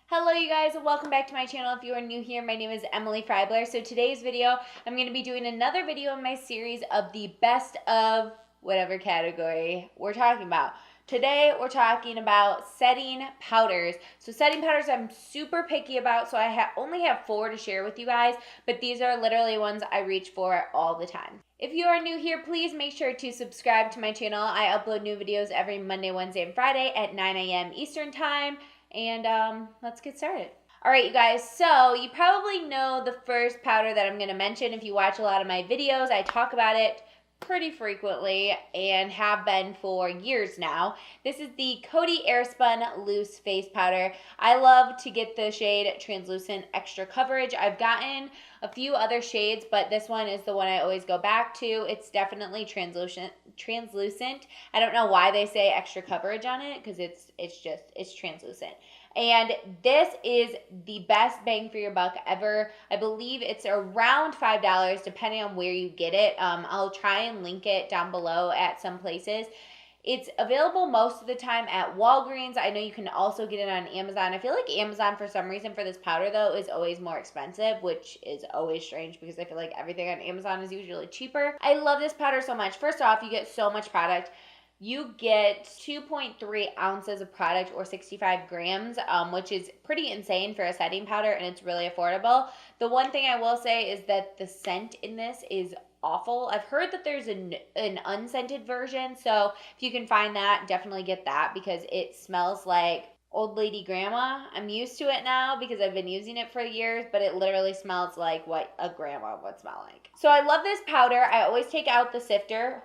Hello you guys, and welcome back to my channel. If you are new here, my name is Emily Freybler. So today's video, I'm going to be doing another video in my series of the best of whatever category we're talking about. Today we're talking about setting powders. So setting powders I'm super picky about, so I only have 4 to share with you guys, but these are literally ones I reach for all the time. If you are new here, please make sure to subscribe to my channel. I upload new videos every Monday, Wednesday, and Friday at 9 a.m. Eastern Time. And let's get started. All right, you guys, so you probably know the first powder that I'm going to mention. If you watch a lot of my videos, I talk about it pretty frequently and have been for years now. This is the Coty Airspun Loose Face Powder. I love to get the shade Translucent Extra Coverage. I've gotten a few other shades, but this one is the one I always go back to. It's definitely translucent. I don't know why they say extra coverage on it, because it's translucent. And this is the best bang for your buck ever. I believe it's around $5 depending on where you get it. I'll try and link it down below at some places. It's available most of the time at Walgreens. I know you can also get it on Amazon. I feel like Amazon, for some reason, for this powder, though, is always more expensive, which is always strange because I feel like everything on Amazon is usually cheaper. I love this powder so much. First off, you get so much product. You get 2.3 ounces of product, or 65 grams, which is pretty insane for a setting powder, and it's really affordable. The one thing I will say is that the scent in this is awful. I've heard that there's an unscented version, so if you can find that, definitely get that, because it smells like old lady grandma. I'm used to it now because I've been using it for years, but it literally smells like what a grandma would smell like. So I love this powder. I always take out the sifter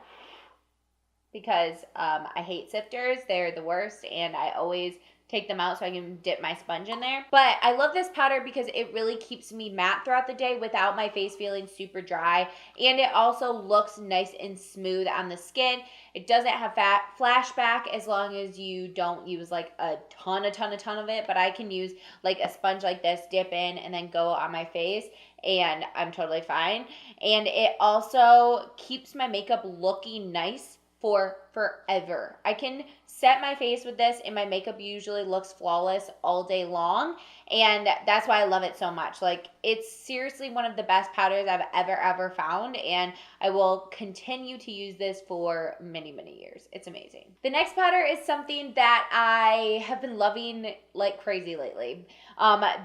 because I hate sifters. They're the worst, and I always take them out so I can dip my sponge in there. But I love this powder because it really keeps me matte throughout the day without my face feeling super dry, and it also looks nice and smooth on the skin. It doesn't have flashback as long as you don't use like a ton of it, but I can use like a sponge like this, dip in, and then go on my face, and I'm totally fine. And it also keeps my makeup looking nice for forever. I can set my face with this and my makeup usually looks flawless all day long, and that's why I love it so much. Like, it's seriously one of the best powders I've ever found, and I will continue to use this for many years. It's amazing. The next powder is something that I have been loving like crazy lately.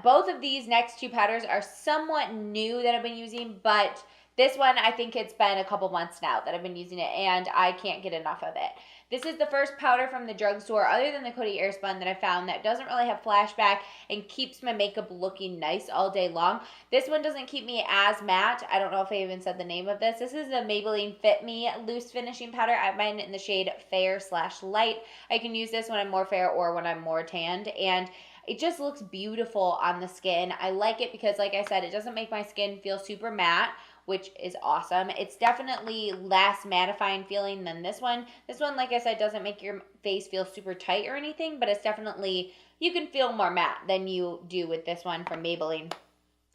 Both of these next 2 powders are somewhat new that I've been using, but this one, I think it's been a couple months now that I've been using it, and I can't get enough of it. This is the first powder from the drugstore, other than the Coty Airspun, that I found that doesn't really have flashback and keeps my makeup looking nice all day long. This one doesn't keep me as matte. I don't know if I even said the name of this. This is the Maybelline Fit Me Loose Finishing Powder. I have mine in the shade Fair/Light. I can use this when I'm more fair or when I'm more tanned, and it just looks beautiful on the skin. I like it because, like I said, it doesn't make my skin feel super matte, which is awesome. It's definitely less mattifying feeling than this one. This one, like I said, doesn't make your face feel super tight or anything, but it's definitely, you can feel more matte than you do with this one from Maybelline.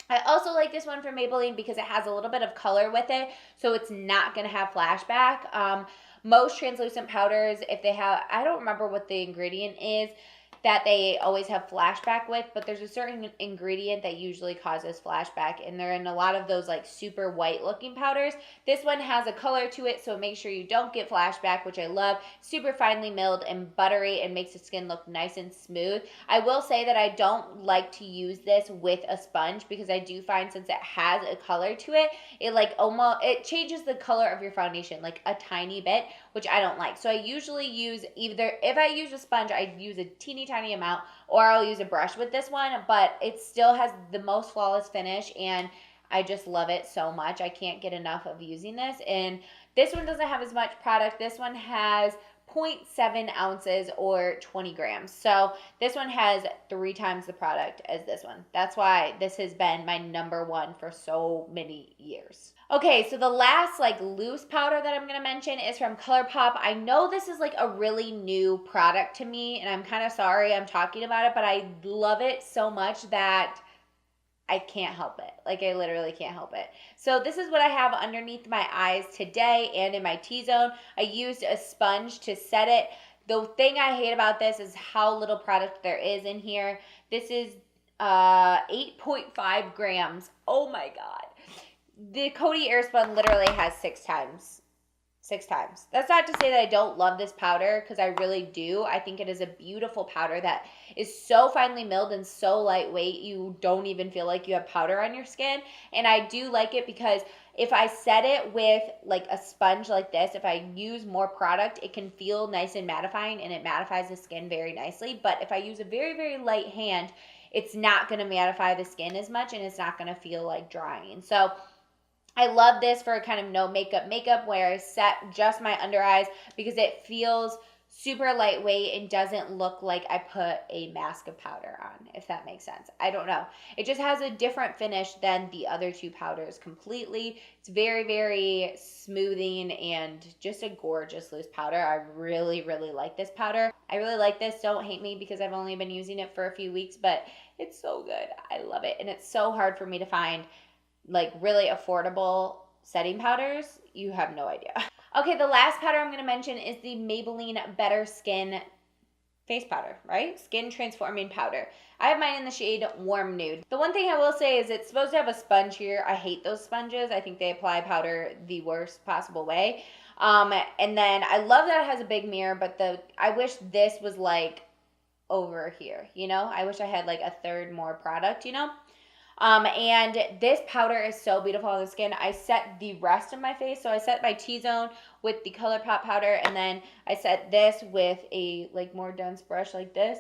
I also like this one from Maybelline because it has a little bit of color with it, so it's not going to have flashback. Most translucent powders, if they have, I don't remember what the ingredient is that they always have flashback with, but there's a certain ingredient that usually causes flashback, and they're in a lot of those like super white looking powders. This one has a color to it, so make sure you don't get flashback, which I love. Super finely milled and buttery, and makes the skin look nice and smooth. I will say that I don't like to use this with a sponge because I do find, since it has a color to it, it changes the color of your foundation like a tiny bit, which I don't like. So I usually use either, if I use a sponge, I use a teeny tiny amount, or I'll use a brush with this one, but it still has the most flawless finish, and I just love it so much. I can't get enough of using this. And this one doesn't have as much product. This one has 0.7 ounces or 20 grams. So this one has 3 times the product as this one. That's why this has been my #1 for so many years. Okay, so the last like loose powder that I'm going to mention is from Colourpop. I know this is like a really new product to me, and I'm kind of sorry I'm talking about it, but I love it so much that I can't help it. Like, I literally can't help it. So this is what I have underneath my eyes today and in my T-zone. I used a sponge to set it. The thing I hate about this is how little product there is in here. This is 8.5 grams. Oh my God. The Coty Airspun literally has 6 times. 6 times. That's not to say that I don't love this powder, because I really do. I think it is a beautiful powder that is so finely milled and so lightweight, you don't even feel like you have powder on your skin. And I do like it because if I set it with like a sponge like this, if I use more product, it can feel nice and mattifying, and it mattifies the skin very nicely. But if I use a very, very light hand, it's not going to mattify the skin as much, and it's not going to feel like drying. So I love this for kind of no makeup where I set just my under eyes, because it feels super lightweight and doesn't look like I put a mask of powder on, if that makes sense. I don't know. It just has a different finish than the other two powders completely. It's very, very smoothing and just a gorgeous loose powder. I really, really like this powder. I really like this. Don't hate me because I've only been using it for a few weeks, but it's so good. I love it. And it's so hard for me to find like really affordable setting powders. You have no idea. Okay, the last powder I'm going to mention is the Maybelline Better Skin face powder, right? Skin transforming powder. I have mine in the shade Warm Nude. The one thing I will say is it's supposed to have a sponge here. I hate those sponges. I think they apply powder the worst possible way. And then I love that it has a big mirror, but I wish this was like over here, you know? I wish I had like a third more product, you know? And this powder is so beautiful on the skin. I set the rest of my face. So I set my T-zone with the Colourpop powder, and then I set this with a like more dense brush like this.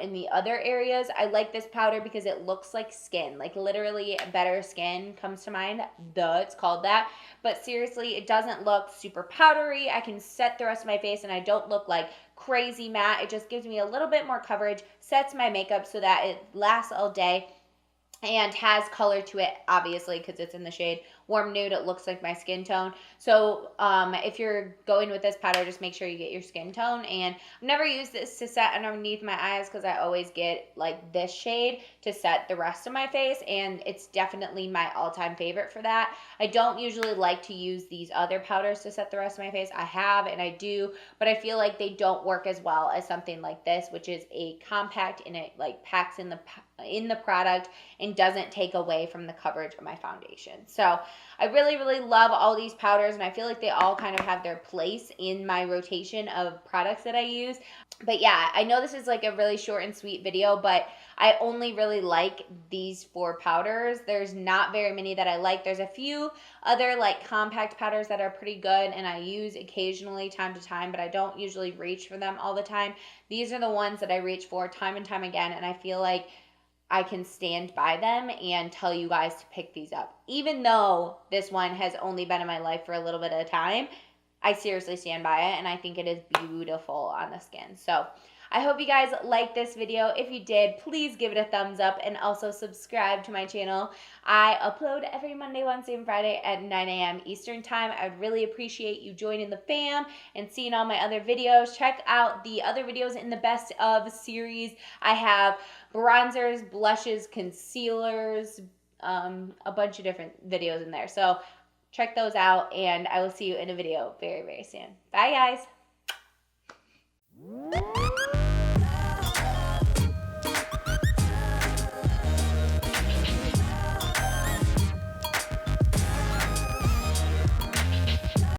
In the other areas, I like this powder because it looks like skin, like literally Better Skin comes to mind. Duh, it's called that. But seriously, it doesn't look super powdery. I can set the rest of my face and I don't look like crazy matte. It just gives me a little bit more coverage, sets my makeup so that it lasts all day, and has color to it, obviously, because it's in the shade Warm Nude. It looks like my skin tone. So if you're going with this powder, just make sure you get your skin tone. And I've never used this to set underneath my eyes, because I always get like this shade to set the rest of my face, and it's definitely my all-time favorite for that. I don't usually like to use these other powders to set the rest of my face. I have and I do, but I feel like they don't work as well as something like this, which is a compact, and it like packs in the product and doesn't take away from the coverage of my foundation. So I really, really love all these powders, and I feel like they all kind of have their place in my rotation of products that I use. But yeah, I know this is like a really short and sweet video, but I only really like these 4 powders. There's not very many that I like. There's a few other like compact powders that are pretty good, and I use occasionally time to time, but I don't usually reach for them all the time. These are the ones that I reach for time and time again, and I feel like I can stand by them and tell you guys to pick these up. Even though this one has only been in my life for a little bit of time, I seriously stand by it, and I think it is beautiful on the skin. So I hope you guys liked this video. If you did, please give it a thumbs up, and also subscribe to my channel. I upload every Monday, Wednesday, and Friday at 9 a.m. Eastern Time. I would really appreciate you joining the fam and seeing all my other videos. Check out the other videos in the Best Of series. I have bronzers, blushes, concealers, a bunch of different videos in there. So check those out, and I will see you in a video very, very soon. Bye, guys.